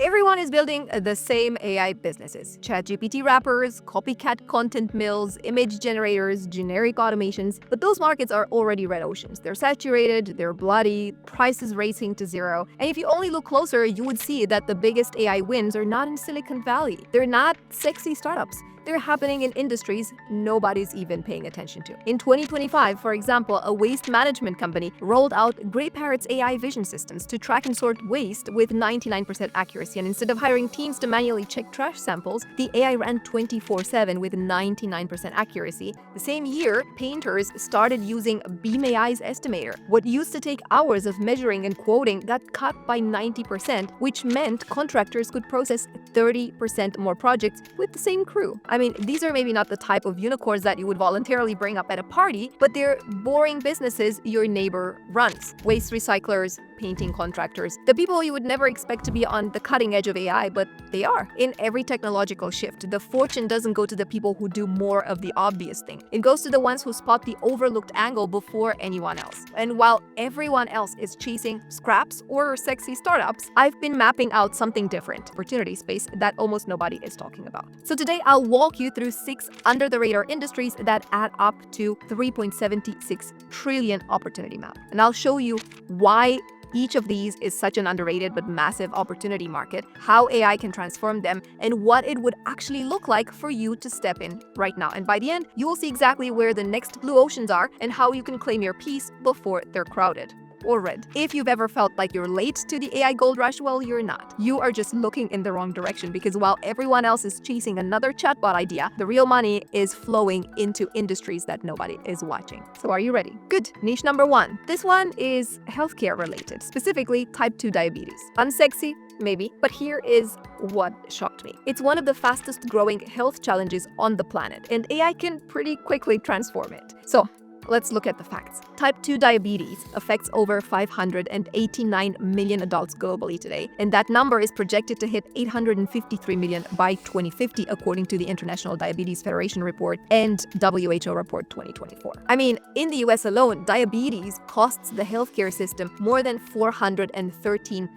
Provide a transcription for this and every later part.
Everyone is building the same AI businesses. ChatGPT wrappers, copycat content mills, image generators, generic automations. But those markets are already red oceans. They're saturated, they're bloody, prices racing to zero. And if you only look closer, you would see that the biggest AI wins are not in Silicon Valley. They're not sexy startups. They're happening in industries nobody's even paying attention to. In 2025, for example, a waste management company rolled out Grey Parrot's AI vision systems to track and sort waste with 99% accuracy. And instead of hiring teams to manually check trash samples, the AI ran 24/7 with 99% accuracy. The same year, painters started using Beam AI's estimator. What used to take hours of measuring and quoting got cut by 90%, which meant contractors could process 30% more projects with the same crew. I mean, these are maybe not the type of unicorns that you would voluntarily bring up at a party, but they're boring businesses your neighbor runs. Waste recyclers, painting contractors, the people you would never expect to be on the cutting edge of AI, but they are. In every technological shift, the fortune doesn't go to the people who do more of the obvious thing. It goes to the ones who spot the overlooked angle before anyone else. And while everyone else is chasing scraps or sexy startups, I've been mapping out something different, opportunity space that almost nobody is talking about. So today I'll walk you through 6 under-the-radar industries that add up to 3.76 trillion opportunity map. And I'll show you why each of these is such an underrated but massive opportunity market, how AI can transform them, and what it would actually look like for you to step in right now. And by the end, you will see exactly where the next blue oceans are and how you can claim your piece before they're crowded or red. If you've ever felt like you're late to the AI gold rush, well, you're not. You are just looking in the wrong direction, because while everyone else is chasing another chatbot idea, the real money is flowing into industries that nobody is watching. So are you ready? Good. Niche number 1. This one is healthcare related, specifically type 2 diabetes. Unsexy? Maybe, but here is what shocked me. It's one of the fastest growing health challenges on the planet, and AI can pretty quickly transform it. So let's look at the facts. Type 2 diabetes affects over 589 million adults globally today, and that number is projected to hit 853 million by 2050, according to the International Diabetes Federation report and WHO report 2024. I mean, in the US alone, diabetes costs the healthcare system more than $413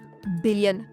billion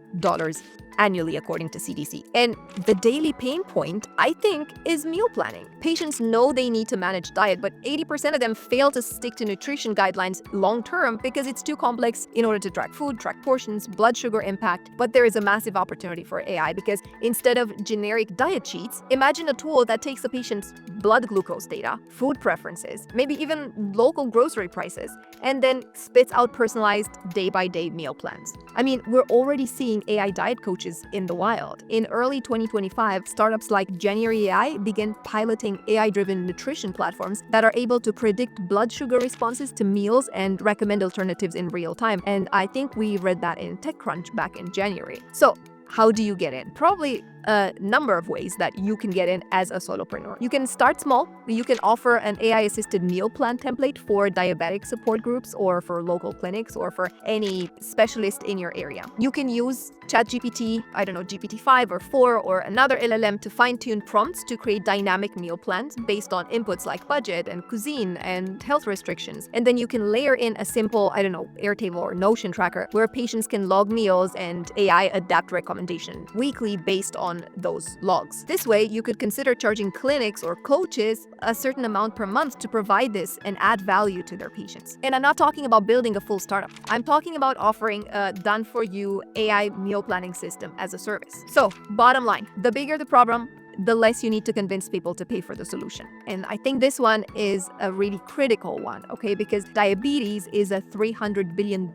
annually, according to CDC. And the daily pain point, I think, is meal planning. Patients know they need to manage diet, but 80% of them fail to stick to nutrition guidelines long-term because it's too complex in order to track food, track portions, blood sugar impact. But there is a massive opportunity for AI, because instead of generic diet sheets, imagine a tool that takes a patient's blood glucose data, food preferences, maybe even local grocery prices, and then spits out personalized day-by-day meal plans. I mean, we're already seeing AI diet coaches in the wild. In early 2025, startups like January AI began piloting AI-driven nutrition platforms that are able to predict blood sugar responses to meals and recommend alternatives in real time. And I think we read that in TechCrunch back in January. So how do you get in? Probably a number of ways that you can get in as a solopreneur. You can start small. You can offer an AI-assisted meal plan template for diabetic support groups, or for local clinics, or for any specialist in your area. You can use ChatGPT, GPT-5 or 4 or another LLM to fine-tune prompts to create dynamic meal plans based on inputs like budget and cuisine and health restrictions. And then you can layer in a simple, Airtable or Notion tracker where patients can log meals and AI adapt recommendations weekly based on those logs. This way, you could consider charging clinics or coaches a certain amount per month to provide this and add value to their patients. And I'm not talking about building a full startup. I'm talking about offering a done-for-you AI meal planning system as a service. So, bottom line, the bigger the problem, the less you need to convince people to pay for the solution. And I think this one is a really critical one, okay? Because diabetes is a $300 billion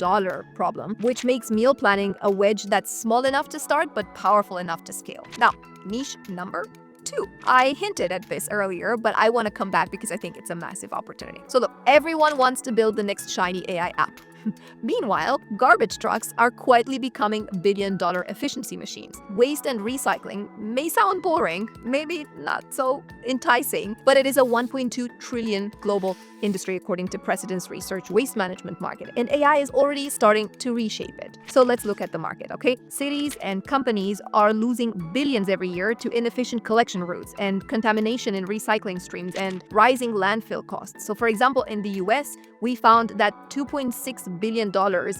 problem, which makes meal planning a wedge that's small enough to start but powerful enough to scale. Now, niche number 2. I hinted at this earlier, but I want to come back because I think it's a massive opportunity. So look, everyone wants to build the next shiny AI app. Meanwhile, garbage trucks are quietly becoming billion-dollar efficiency machines. Waste and recycling may sound boring, maybe not so enticing, but it is a 1.2 trillion global industry according to Precedence Research waste management market, and AI is already starting to reshape it. So let's look at the market, okay? Cities and companies are losing billions every year to inefficient collection routes and contamination in recycling streams and rising landfill costs. So for example, in the US, we found that $2.6 billion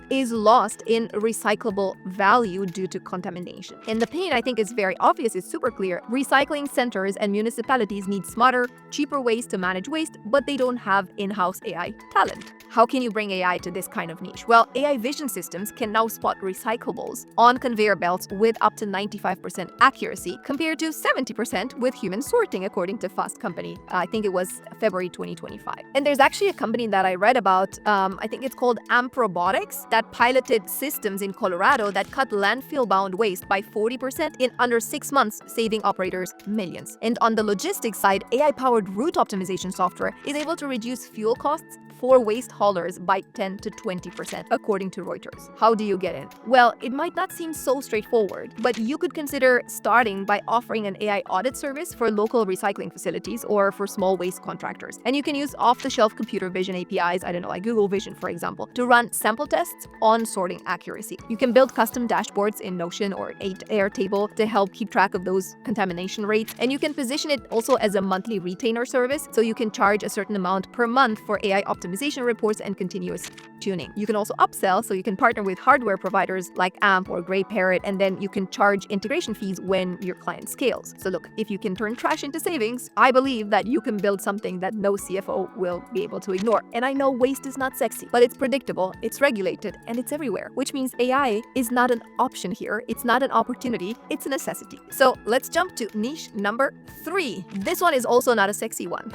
is lost in recyclable value due to contamination. And the pain, I think, is very obvious, it's super clear. Recycling centers and municipalities need smarter, cheaper ways to manage waste, but they don't have in-house AI talent. How can you bring AI to this kind of niche? Well, AI vision systems can now spot recyclables on conveyor belts with up to 95% accuracy compared to 70% with human sorting, according to Fast Company. I think it was February 2025. And there's actually a company that I read about, I think it's called Amp Robotics, that piloted systems in Colorado that cut landfill-bound waste by 40% in under 6 months, saving operators millions. And on the logistics side, AI-powered route optimization software is able to reduce fuel costs for waste haulers by 10 to 20%, according to Reuters. How do you get in? Well, it might not seem so straightforward, but you could consider starting by offering an AI audit service for local recycling facilities or for small waste contractors. And you can use off-the-shelf computer vision APIs, I don't know, like Google Vision, for example, to run sample tests on sorting accuracy. You can build custom dashboards in Notion or Airtable to help keep track of those contamination rates. And you can position it also as a monthly retainer service, so you can charge a certain amount per month for AI optimization reports and continuous tuning. You can also upsell, so you can partner with hardware providers like Amp or Grey Parrot, and then you can charge integration fees when your client scales. So look, if you can turn trash into savings, I believe that you can build something that no CFO will be able to ignore. And I know waste is not sexy, but it's predictable, it's regulated, and it's everywhere, which means AI is not an option here. It's not an opportunity, it's a necessity. So let's jump to niche number 3. This one is also not a sexy one,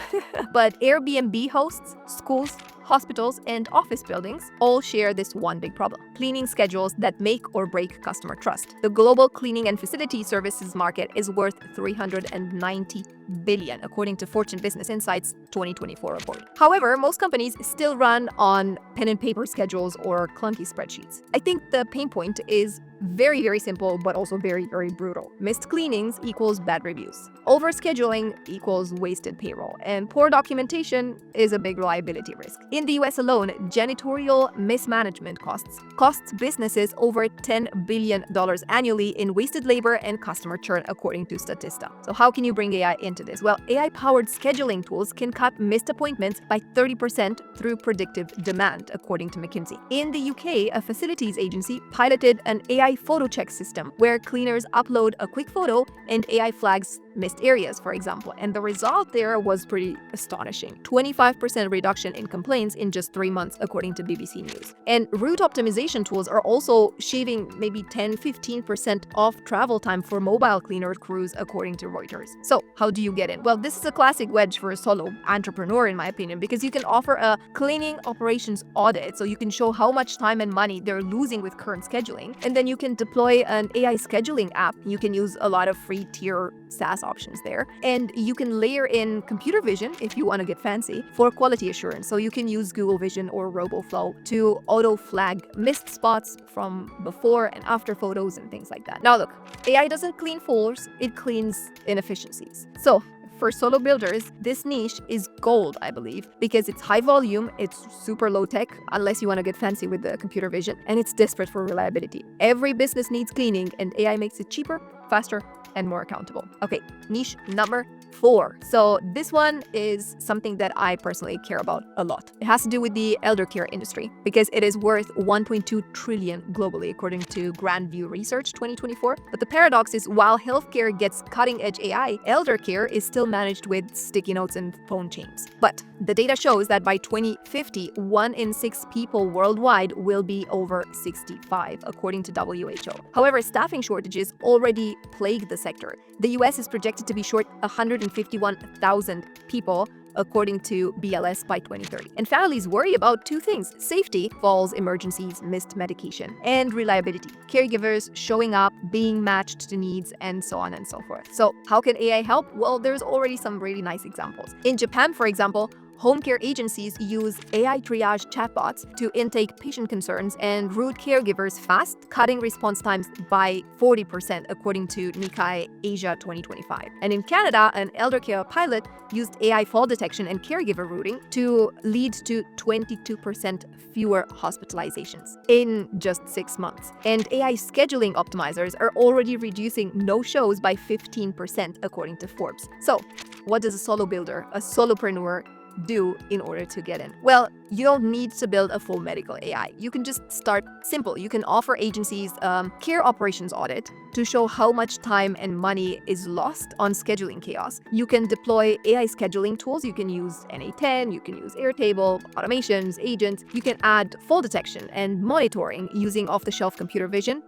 but Airbnb hosts, schools, hospitals, and office buildings all share this one big problem: cleaning schedules that make or break customer trust. The global cleaning and facility services market is worth $390 billion, according to Fortune Business Insights 2024 report. However, most companies still run on pen and paper schedules or clunky spreadsheets. I think the pain point is very, very simple, but also very, very brutal. Missed cleanings equals bad reviews. Overscheduling equals wasted payroll. And poor documentation is a big liability risk. In the US alone, janitorial mismanagement costs businesses over $10 billion annually in wasted labor and customer churn, according to Statista. So how can you bring AI into this? Well, AI-powered scheduling tools can cut missed appointments by 30% through predictive demand, according to McKinsey. In the UK, a facilities agency piloted an AI photo check system where cleaners upload a quick photo and AI flags missed areas, for example. And the result there was pretty astonishing: 25% reduction in complaints in just 3 months, according to BBC News. And route optimization tools are also shaving maybe 10-15% off travel time for mobile cleaner crews, according to Reuters. So how do you get in? Well, this is a classic wedge for a solo entrepreneur, in my opinion, because you can offer a cleaning operations audit, so you can show how much time and money they're losing with current scheduling. And then you can deploy an AI scheduling app. You can use a lot of free tier SaaS options there. And you can layer in computer vision, if you want to get fancy, for quality assurance. So you can use Google Vision or RoboFlow to auto-flag missed spots from before and after photos and things like that. Now look, AI doesn't clean faults, it cleans inefficiencies. So for solo builders, this niche is gold, I believe, because it's high volume, it's super low tech, unless you want to get fancy with the computer vision, and it's desperate for reliability. Every business needs cleaning, and AI makes it cheaper, faster, and more accountable. Okay, niche number 4. So this one is something that I personally care about a lot. It has to do with the elder care industry because it is worth 1.2 trillion globally, according to Grand View Research 2024. But the paradox is, while healthcare gets cutting-edge AI, elder care is still managed with sticky notes and phone chains. But the data shows that by 2050, 1 in 6 people worldwide will be over 65, according to WHO. However, staffing shortages already plague the sector. The US is projected to be short 151,000 people, according to BLS, by 2030. And families worry about 2 things: safety, falls, emergencies, missed medication, and reliability, caregivers showing up, being matched to needs, and so on and so forth. So how can AI help? Well, there's already some really nice examples. In Japan, for example, home care agencies use AI triage chatbots to intake patient concerns and route caregivers fast, cutting response times by 40%, according to Nikkei Asia 2025. And in Canada, an elder care pilot used AI fall detection and caregiver routing to lead to 22% fewer hospitalizations in just 6 months. And AI scheduling optimizers are already reducing no-shows by 15%, according to Forbes. So what does a solo builder, a solopreneur, do in order to get in? Well, you don't need to build a full medical AI. You can just start simple. You can offer agencies care operations audit to show how much time and money is lost on scheduling chaos. You can deploy AI scheduling tools. You can use NA10, you can use Airtable, automations, agents. You can add fall detection and monitoring using off-the-shelf computer vision.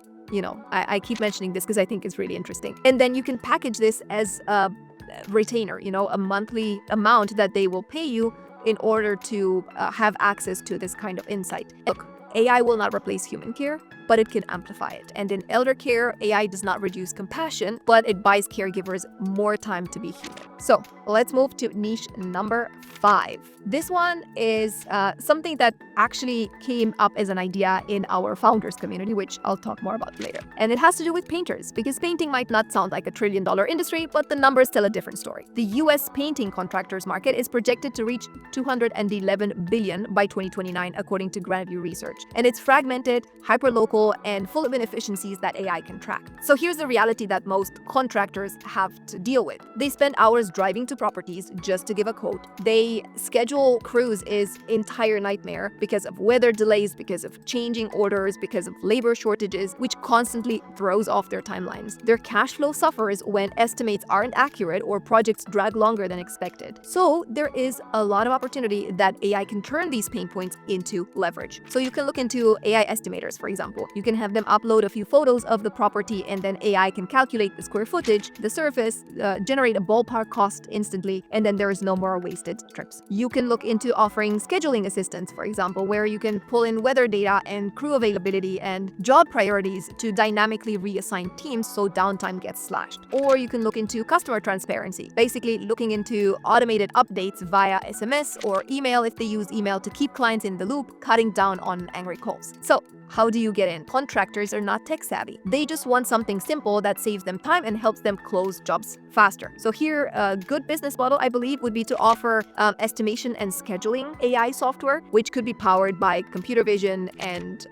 I keep mentioning this because I think it's really interesting. And then you can package this as a retainer, a monthly amount that they will pay you in order to have access to this kind of insight. Look, AI will not replace human care, but it can amplify it. And in elder care, AI does not reduce compassion, but it buys caregivers more time to be human. So let's move to niche number 5. This one is something that actually came up as an idea in our founders community, which I'll talk more about later. And it has to do with painters, because painting might not sound like a $1 trillion industry, but the numbers tell a different story. The US painting contractors market is projected to reach $211 billion by 2029, according to Grandview Research. And it's fragmented, hyperlocal, and full of inefficiencies that AI can track. So here's the reality that most contractors have to deal with. They spend hours driving to properties just to give a quote. They schedule crews is entire nightmare because of weather delays, because of changing orders, because of labor shortages, which constantly throws off their timelines. Their cash flow suffers when estimates aren't accurate or projects drag longer than expected. So there is a lot of opportunity that AI can turn these pain points into leverage. So you can look into AI estimators, for example. You can have them upload a few photos of the property, and then AI can calculate the square footage, the surface, generate a ballpark cost instantly, and then there is no more wasted trips. You can look into offering scheduling assistance, for example, where you can pull in weather data and crew availability and job priorities to dynamically reassign teams so downtime gets slashed. Or you can look into customer transparency, basically looking into automated updates via SMS or email if they use email to keep clients in the loop, cutting down on angry calls. So how do you get in? Contractors are not tech savvy. They just want something simple that saves them time and helps them close jobs faster. So here, a good business model, I believe, would be to offer estimation and scheduling AI software, which could be powered by computer vision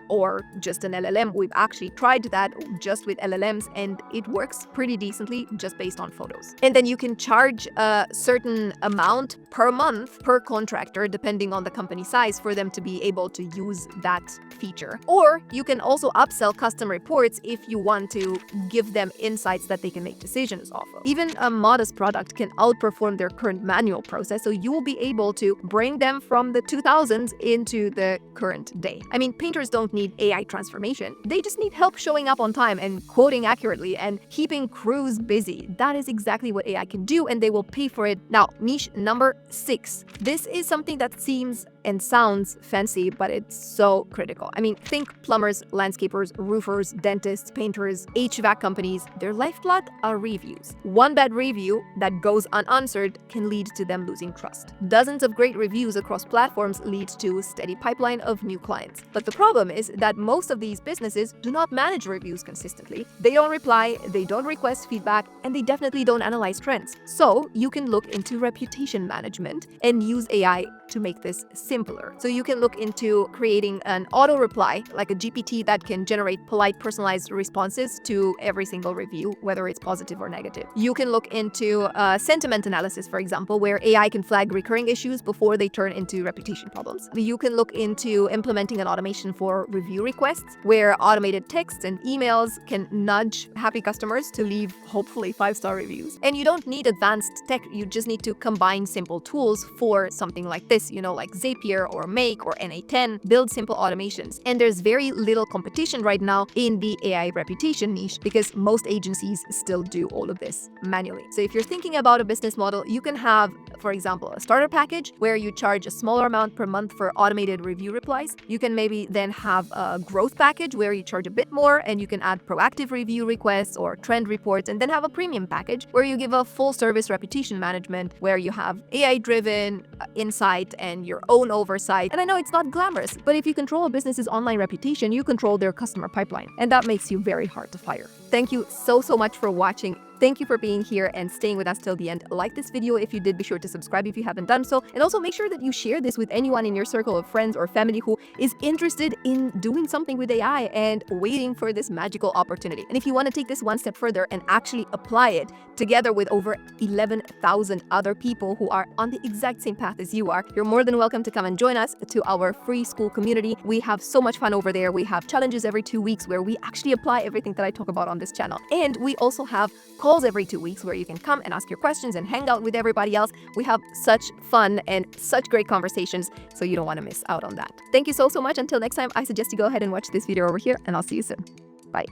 or just an LLM. We've actually tried that just with LLMs, and it works pretty decently just based on photos. And then you can charge a certain amount per month per contractor, depending on the company size, for them to be able to use that feature. Or you can also upsell custom reports if you want to give them insights that they can make decisions off of. Even a modest product can outperform their current manual process, so you will be able to bring them from the 2000s into the current day. I mean, painters don't need AI transformation. They just need help showing up on time and quoting accurately and keeping crews busy. That is exactly what AI can do, and they will pay for it. Now, niche number 6. This is something that seems and sounds fancy, but it's so critical. I mean, think plumbers, landscapers, roofers, dentists, painters, HVAC companies. Their lifeblood are reviews. One bad review that goes unanswered can lead to them losing trust. Dozens of great reviews across platforms lead to a steady pipeline of new clients. But the problem is that most of these businesses do not manage reviews consistently. They don't reply, they don't request feedback, and they definitely don't analyze trends. So you can look into reputation management and use AI to make this simpler. So you can look into creating an auto reply, like a GPT that can generate polite, personalized responses to every single review, whether it's positive or negative. You can look into sentiment analysis, for example, where AI can flag recurring issues before they turn into reputation problems. You can look into implementing an automation for review requests, where automated texts and emails can nudge happy customers to leave, hopefully, 5-star reviews. And you don't need advanced tech, you just need to combine simple tools for something like this, like Zapier or Make or NA10, build simple automations. And there's very little competition right now in the AI reputation niche because most agencies still do all of this manually. So if you're thinking about a business model, you can have, for example, a starter package where you charge a smaller amount per month for automated review replies. You can maybe then have a growth package where you charge a bit more and you can add proactive review requests or trend reports, and then have a premium package where you give a full service reputation management where you have AI-driven insight and your own oversight. And I know it's not glamorous, but if you control a business's online reputation, you control their customer pipeline, and that makes you very hard to fire. Thank you so much for watching. Thank you for being here and staying with us till the end. Like this video if you did, be sure to subscribe if you haven't done so, and also make sure that you share this with anyone in your circle of friends or family who is interested in doing something with AI and waiting for this magical opportunity. And if you want to take this one step further and actually apply it together with over 11,000 other people who are on the exact same path as you are, you're more than welcome to come and join us to our free school community. We have so much fun over there. We have challenges every 2 weeks where we actually apply everything that I talk about on this channel. And we also have calls every 2 weeks where you can come and ask your questions and hang out with everybody else. We have such fun and such great conversations, so you don't want to miss out on that. Thank you so much. Until next time, I suggest you go ahead and watch this video over here, and I'll see you soon. Bye.